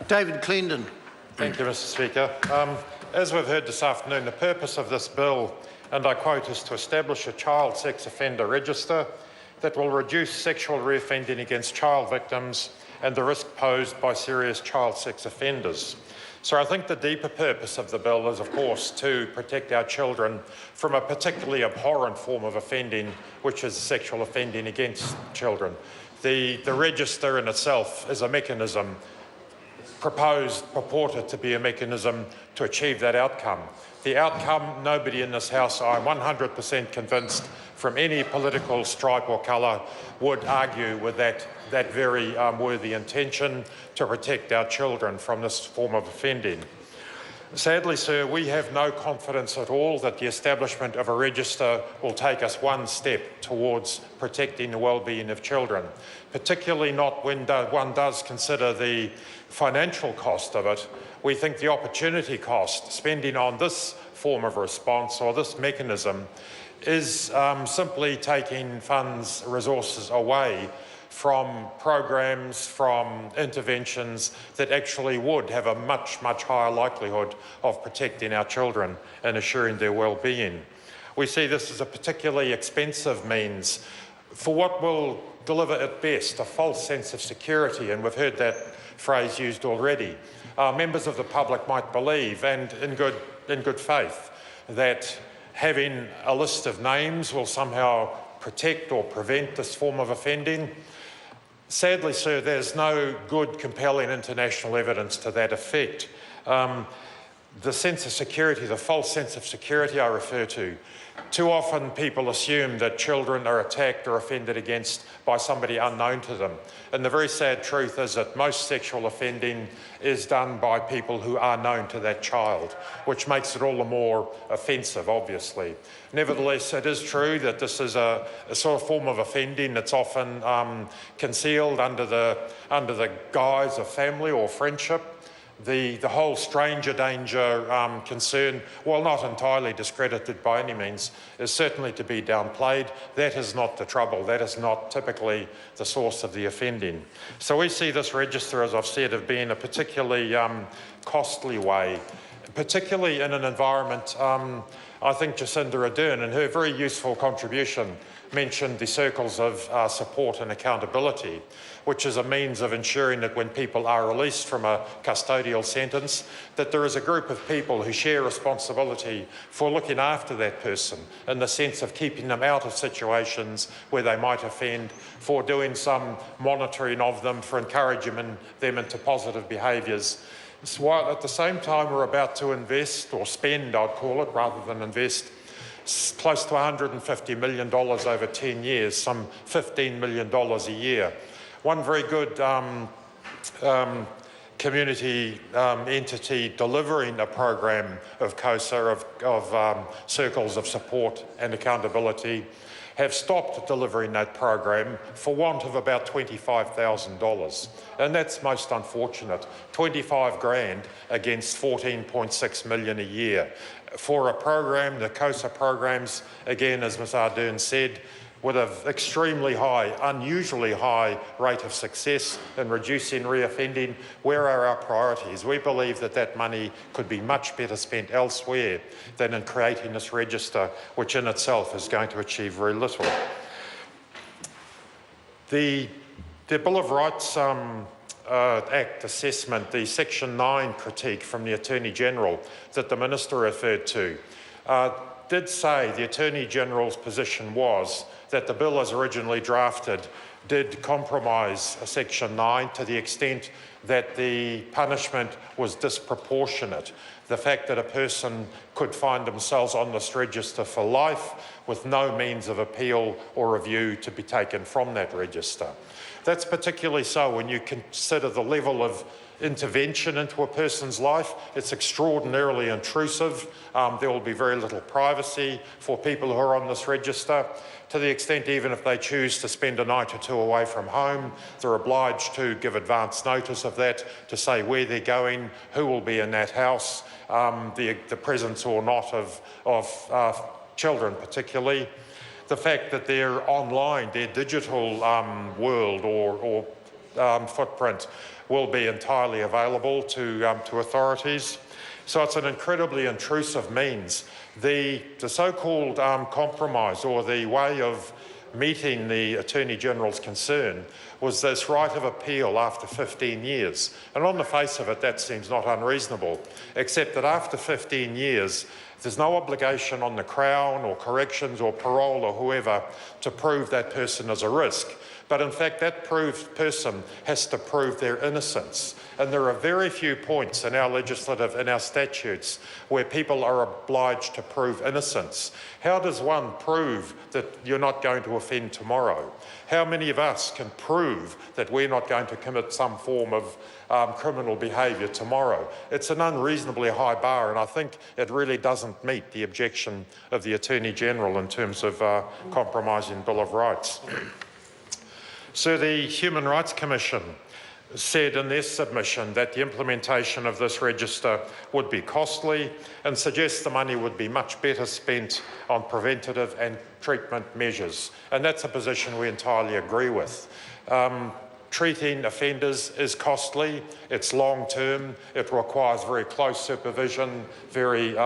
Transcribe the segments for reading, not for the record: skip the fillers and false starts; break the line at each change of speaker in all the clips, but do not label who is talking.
David Cleandon.
Thank you, Mr Speaker. As we've heard this afternoon, the purpose of this bill, and I quote, is to establish a child sex offender register that will reduce sexual reoffending against child victims and the risk posed by serious child sex offenders. So I think the deeper purpose of the bill is, of course, to protect our children from a particularly abhorrent form of offending, which is sexual offending against children. The register in itself is a mechanism purported to be a mechanism to achieve that outcome. The outcome, nobody in this House, I'm 100% convinced, from any political stripe or colour, would argue with that very worthy intention to protect our children from this form of offending. Sadly, sir, we have no confidence at all that the establishment of a register will take us one step towards protecting the well-being of children, particularly not when one does consider the financial cost of it. We think the opportunity cost, spending on this form of response or this mechanism, is simply taking funds, resources away from programs, from interventions that actually would have a much, much higher likelihood of protecting our children and assuring their well-being. We see this as a particularly expensive means for what will deliver at best a false sense of security, and we've heard that phrase used already. Members of the public might believe, and in good faith, that having a list of names will somehow protect or prevent this form of offending. Sadly, sir, there's no good, compelling international evidence to that effect. The sense of security, the false sense of security I refer to, too often people assume that children are attacked or offended against by somebody unknown to them. And the very sad truth is that most sexual offending is done by people who are known to that child, which makes it all the more offensive, obviously. Nevertheless, it is true that this is a sort of form of offending that's often concealed under the guise of family or friendship. The whole stranger danger concern, while not entirely discredited by any means, is certainly to be downplayed. That is not the trouble. That is not typically the source of the offending. So we see this register, as I've said, of being a particularly costly way, particularly in an environment. I think Jacinda Ardern, in her very useful contribution, mentioned the circles of support and accountability, which is a means of ensuring that when people are released from a custodial sentence, that there is a group of people who share responsibility for looking after that person in the sense of keeping them out of situations where they might offend, for doing some monitoring of them, for encouraging them into positive behaviours. While at the same time we're about to invest, or spend, I'd call it, rather than invest, close to $150 million over 10 years, some $15 million a year. One very good community entity delivering a program of COSA, of circles of support and accountability, have stopped delivering that program for want of about $25,000. And that's most unfortunate. 25 grand against 14.6 million a year. For a program, the COSA programs, again, as Ms Ardern said, with an extremely high, unusually high rate of success in reducing reoffending. Where are our priorities? We believe that that money could be much better spent elsewhere than in creating this register, which in itself is going to achieve very little. The Bill of Rights Act assessment, the Section 9 critique from the Attorney-General that the Minister referred to, did say the Attorney-General's position was that the bill as originally drafted did compromise Section 9 to the extent that the punishment was disproportionate. The fact that a person could find themselves on this register for life with no means of appeal or review to be taken from that register. That's particularly so when you consider the level of intervention into a person's life. It's extraordinarily intrusive. There will be very little privacy for people who are on this register, to the extent even if they choose to spend a night or two away from home, they're obliged to give advance notice of that, to say where they're going, who will be in that house, the presence or not of children particularly. The fact that their online, their digital world or footprint will be entirely available to authorities. So it's an incredibly intrusive means. The so-called compromise, or the way of meeting the Attorney-General's concern, was this right of appeal after 15 years. And on the face of it, that seems not unreasonable, except that after 15 years, there's no obligation on the Crown or corrections or parole or whoever to prove that person is a risk. But in fact, that proved person has to prove their innocence. And there are very few points in our in our statutes where people are obliged to prove innocence. How does one prove that you're not going to offend tomorrow? How many of us can prove that we're not going to commit some form of criminal behaviour tomorrow? It's an unreasonably high bar, and I think it really doesn't meet the objection of the Attorney-General in terms of compromising Bill of Rights. So the Human Rights Commission said in their submission that the implementation of this register would be costly and suggests the money would be much better spent on preventative and treatment measures. And that's a position we entirely agree with. Treating offenders is costly, it's long-term, it requires very close supervision, very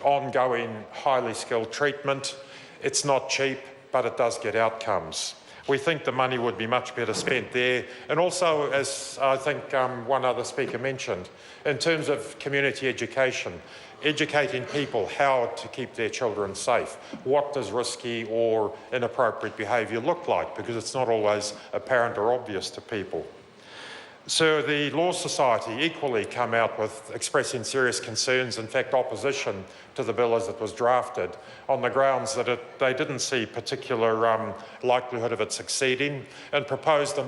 ongoing, highly skilled treatment. It's not cheap, but it does get outcomes. We think the money would be much better spent there. And also, as I think one other speaker mentioned, in terms of community education, educating people how to keep their children safe. What does risky or inappropriate behaviour look like? Because it's not always apparent or obvious to people. So the Law Society equally come out with expressing serious concerns, in fact opposition to the bill as it was drafted, on the grounds that they didn't see particular likelihood of it succeeding, and proposed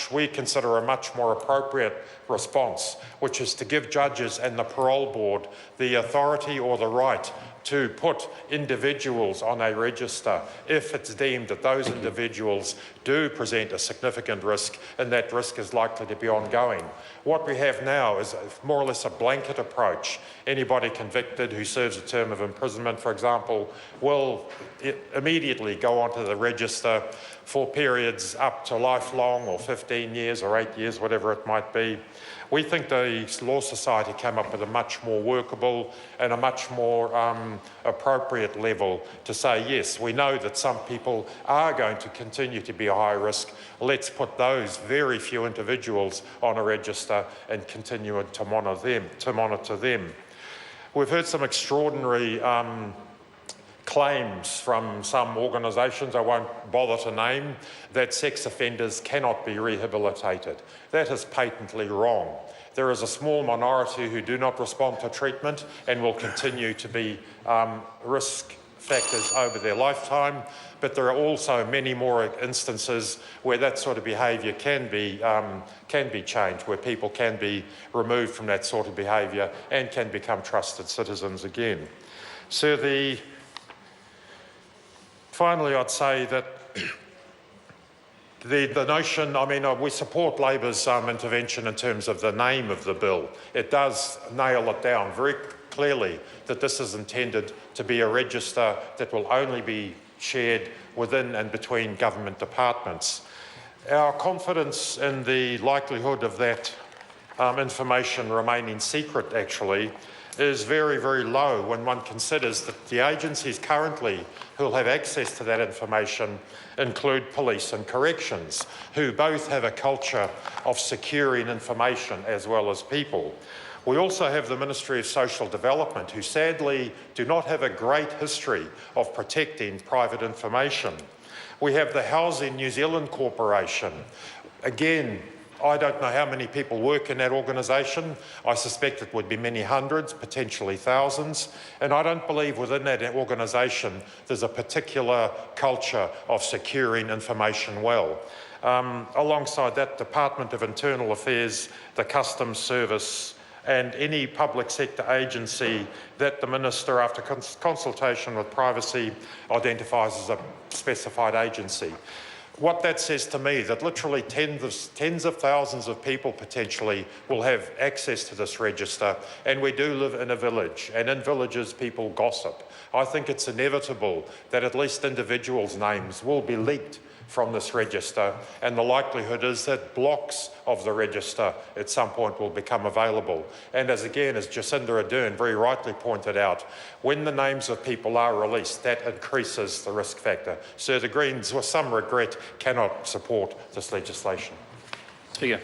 we consider a much more appropriate response, which is to give judges and the parole board the authority or the right to put individuals on a register if it's deemed that those individuals do present a significant risk and that risk is likely to be ongoing. What we have now is more or less a blanket approach. Anybody convicted who serves a term of imprisonment, for example, will immediately go onto the register for periods up to lifelong or 15 years or 8 years, whatever it might be. We think the Law Society came up with a much more workable and a much more appropriate level to say, yes, we know that some people are going to continue to be a high risk. Let's put those very few individuals on a register and continue to monitor them. We've heard some extraordinary claims from some organisations I won't bother to name that sex offenders cannot be rehabilitated. That is patently wrong. There is a small minority who do not respond to treatment and will continue to be risk factors over their lifetime, but there are also many more instances where that sort of behaviour can be changed, where people can be removed from that sort of behaviour and can become trusted citizens again. So finally, I'd say that the notion, we support Labor's intervention in terms of the name of the bill. It does nail it down very clearly that this is intended to be a register that will only be shared within and between government departments. Our confidence in the likelihood of that information remaining secret, actually, is very, very low when one considers that the agencies currently who will have access to that information include police and corrections, who both have a culture of securing information as well as people. We also have the Ministry of Social Development, who sadly do not have a great history of protecting private information. We have the Housing New Zealand Corporation. Again, I don't know how many people work in that organisation. I suspect it would be many hundreds, potentially thousands. And I don't believe within that organisation there's a particular culture of securing information well. Alongside that, Department of Internal Affairs, the Customs Service, and any public sector agency that the Minister, after consultation with privacy, identifies as a specified agency. What that says to me, that literally tens of thousands of people potentially will have access to this register, and we do live in a village, and in villages people gossip. I think it's inevitable that at least individuals' names will be leaked from this register, and the likelihood is that blocks of the register at some point will become available. And as Jacinda Ardern very rightly pointed out, when the names of people are released, that increases the risk factor. So the Greens, with some regret, cannot support this legislation.
Speaker.